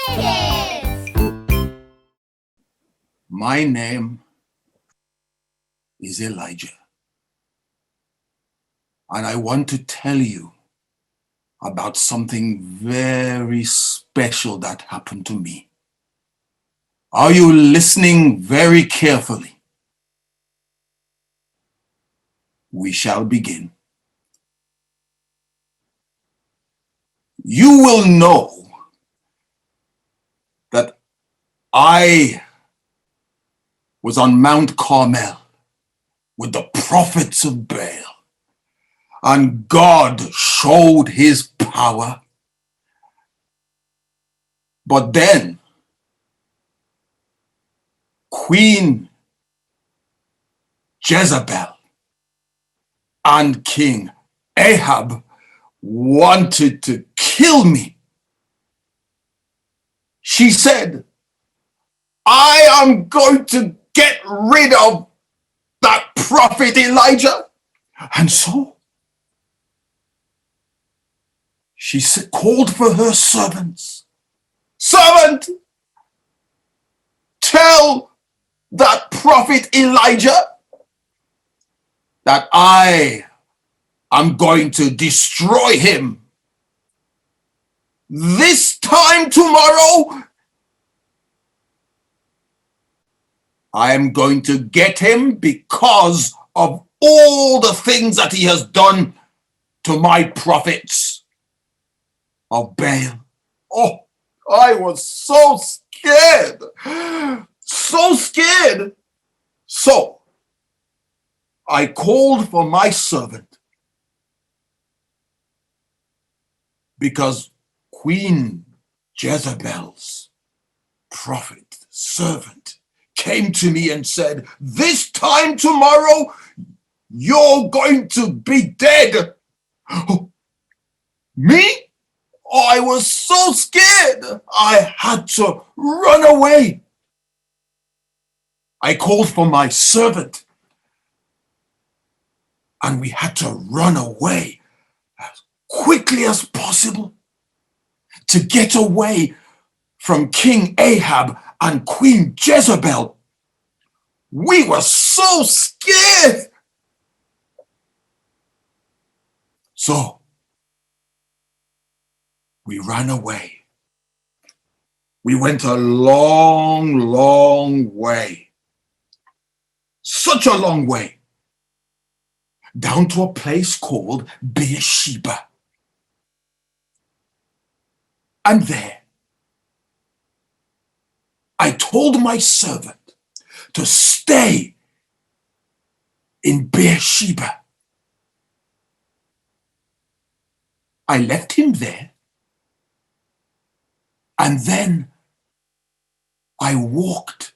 Kids. My name is Elijah, and I want to tell you about something very special that happened to me. Are you listening very carefully? We shall begin. You will know that I was on Mount Carmel with the prophets of Baal, and God showed his power. But then Queen Jezebel and King Ahab wanted to kill me. She said, I am going to get rid of that prophet Elijah. And so she called for her servants. Servant, tell that prophet Elijah that I am going to destroy him. This time tomorrow, I am going to get him because of all the things that he has done to my prophets of Baal. Oh, I was so scared. So scared. So I called for my servant because Queen Jezebel's prophet servant came to me and said, this time tomorrow, you're going to be dead. Oh, me? Oh, I was so scared. I had to run away. I called for my servant, and we had to run away as quickly as possible to get away from King Ahab and Queen Jezebel. We were so scared. So we ran away. We went a long, long way. Such a long way. Down to a place called Beersheba. And there, I told my servant to stay in Beersheba. I left him there, and then I walked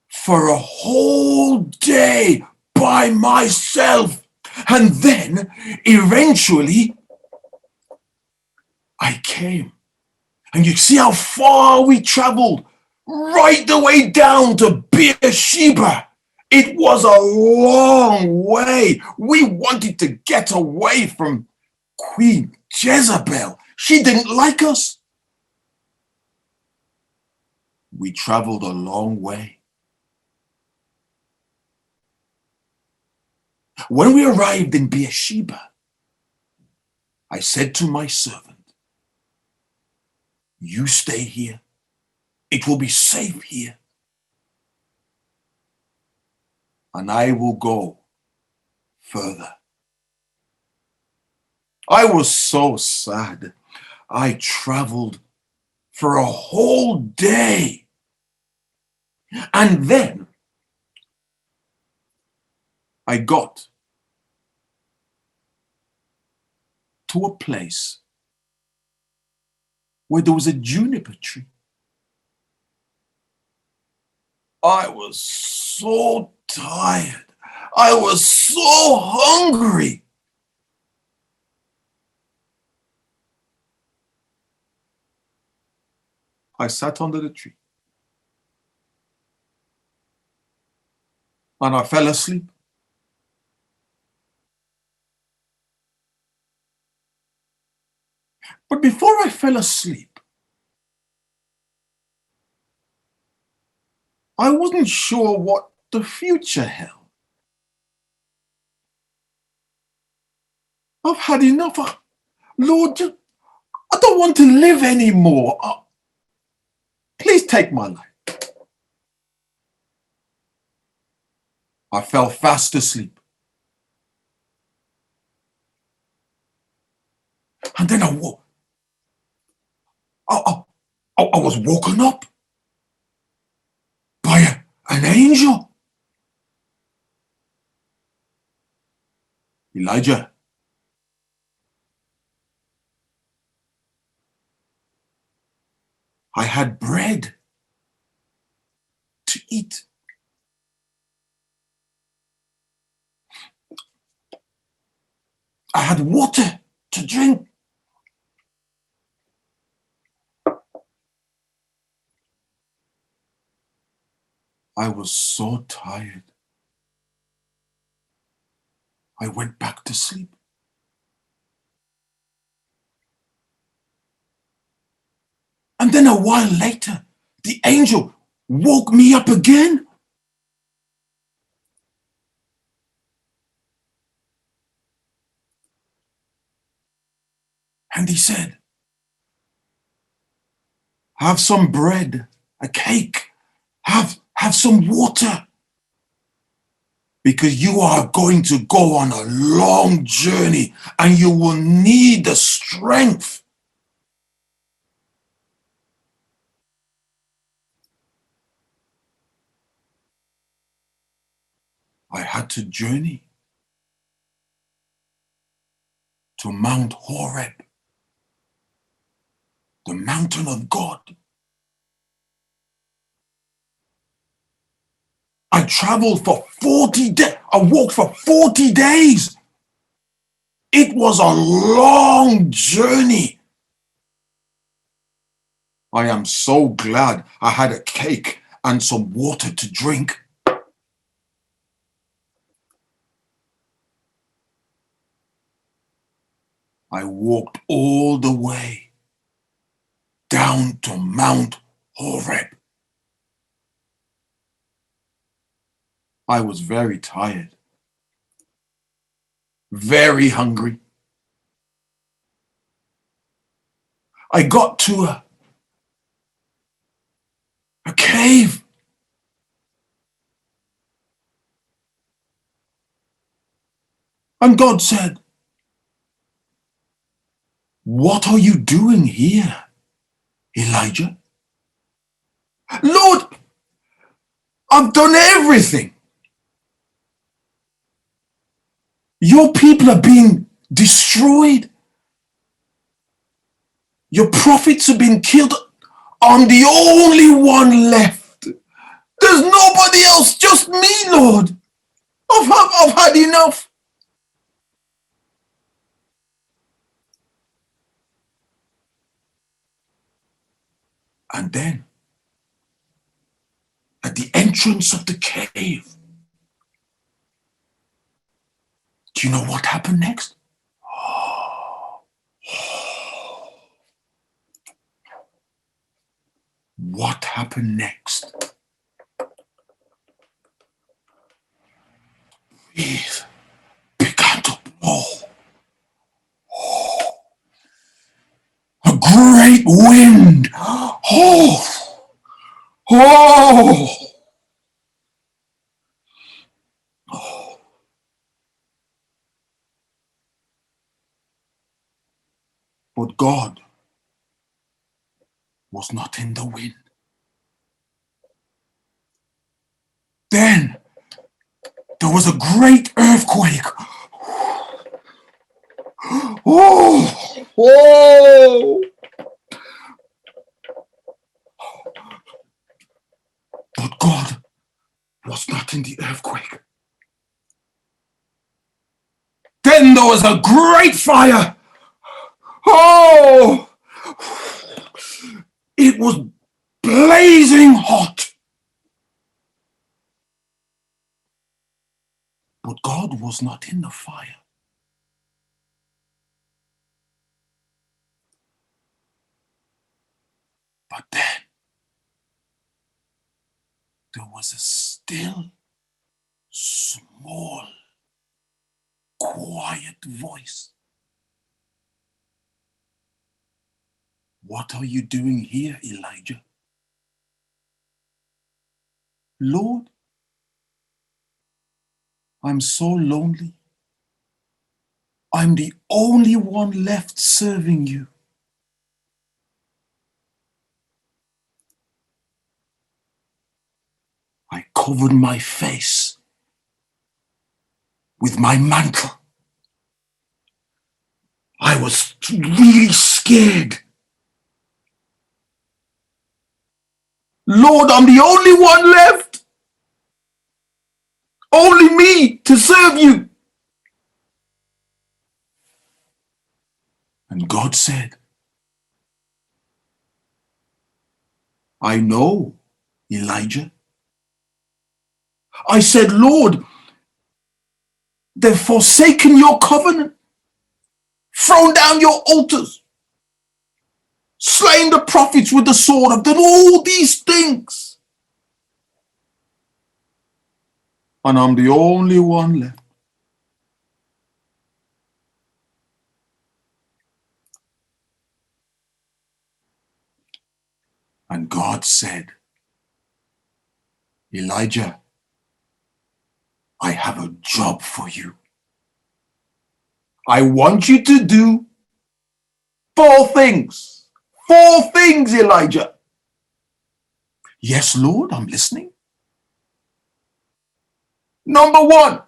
for a whole day by myself. And then eventually I came. And you see how far we traveled, right the way down to Beersheba. It was a long way. We wanted to get away from Queen Jezebel. She didn't like us. We traveled a long way. When we arrived in Beersheba, I said to my servant, you stay here. It will be safe here. And I will go further. I was so sad. I traveled for a whole day. And then I got to a place where there was a juniper tree. I was so tired. I was so hungry. I sat under the tree and I fell asleep. But before I fell asleep, I wasn't sure what the future held. I've had enough. Lord, I don't want to live anymore. Please take my life. I fell fast asleep. And then I woke. I was woken up by an angel. Elijah, I had bread to eat. I had water to drink. I was so tired. I went back to sleep. And then a while later, the angel woke me up again. And he said, have some bread, a cake, have some water, because you are going to go on a long journey and you will need the strength. I had to journey to Mount Horeb, the mountain of God. I traveled for 40 days. I walked for 40 days. It was a long journey. I am so glad I had a cake and some water to drink. I walked all the way down to Mount Horeb. I was very tired, very hungry. I got to a cave. And God said, what are you doing here, Elijah? Lord, I've done everything. Your people are being destroyed. Your prophets have been killed. I'm the only one left. There's nobody else, just me, Lord. I've had enough. And then, at the entrance of the cave, do you know what happened next? What happened next? Breeze began to blow. A great wind. Oh, oh, oh. But God was not in the wind. Then there was a great earthquake. Oh, oh. But God was not in the earthquake. Then there was a great fire. Oh, it was blazing hot. But God was not in the fire. But then there was a still, small, quiet voice. What are you doing here, Elijah? Lord, I'm so lonely. I'm the only one left serving you. I covered my face with my mantle. I was really scared. Lord, I'm the only one left. Only me to serve you. And God said, I know, Elijah. I said, Lord, they've forsaken your covenant, thrown down your altars, slain the prophets with the sword, have done all these things. And I'm the only one left. And God said, Elijah, I have a job for you. I want you to do 4 things. 4 things, Elijah. Yes, Lord, I'm listening. Number 1,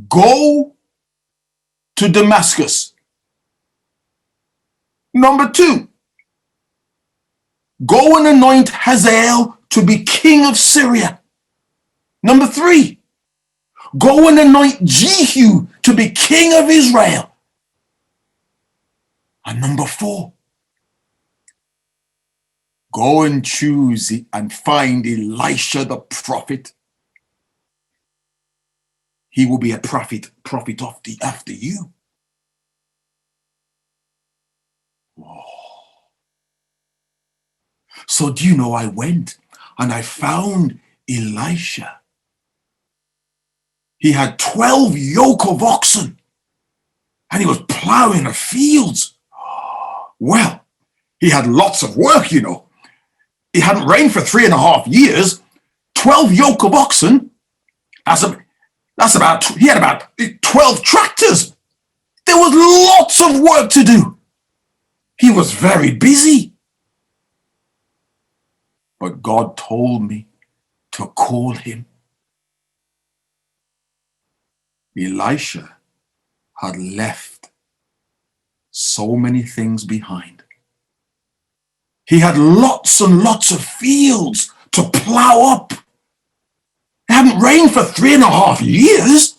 go to Damascus. Number 2, go and anoint Hazael to be king of Syria. Number 3, go and anoint Jehu to be king of Israel. And number 4, go and choose and find Elisha the prophet. He will be a prophet after you. Whoa. So do you know, I went and I found Elisha. He had 12 yoke of oxen and he was plowing the fields. Well, he had lots of work, you know. It hadn't rained for 3.5 years. 12 yoke of oxen. He had about 12 tractors. There was lots of work to do. He was very busy. But God told me to call him. Elisha had left so many things behind. He had lots and lots of fields to plow up. It hadn't rained for 3.5 years.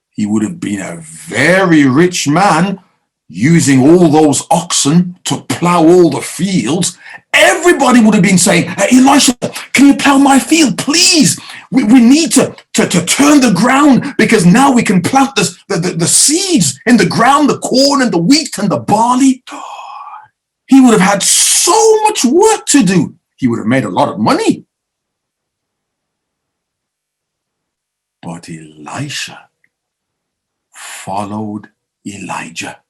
He would have been a very rich man using all those oxen to plow all the fields. Everybody would have been saying, hey, Elisha, can you plow my field, please? We need to turn the ground because now we can plant the seeds in the ground, the corn and the wheat and the barley. He would have had so much work to do. He would have made a lot of money. But Elisha followed Elijah.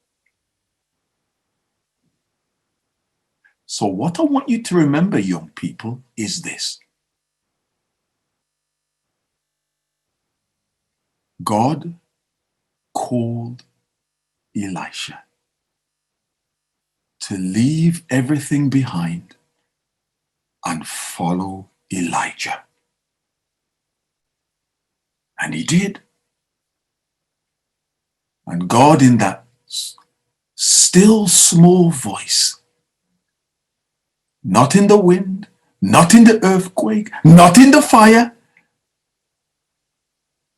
So what I want you to remember, young people, is this. God called Elisha to leave everything behind and follow Elijah. And he did. And God, in that still small voice, not in the wind, not in the earthquake, not in the fire,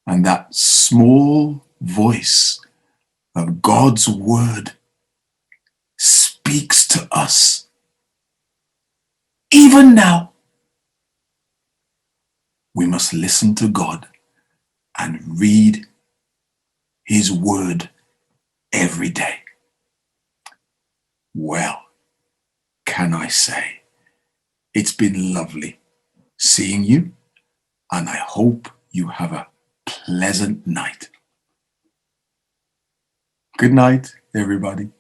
and that small voice of God's word speaks to us. Even now, we must listen to God and read his word every day. Well, can I say, It's been lovely seeing you, and I hope you have a pleasant night. Good night, everybody.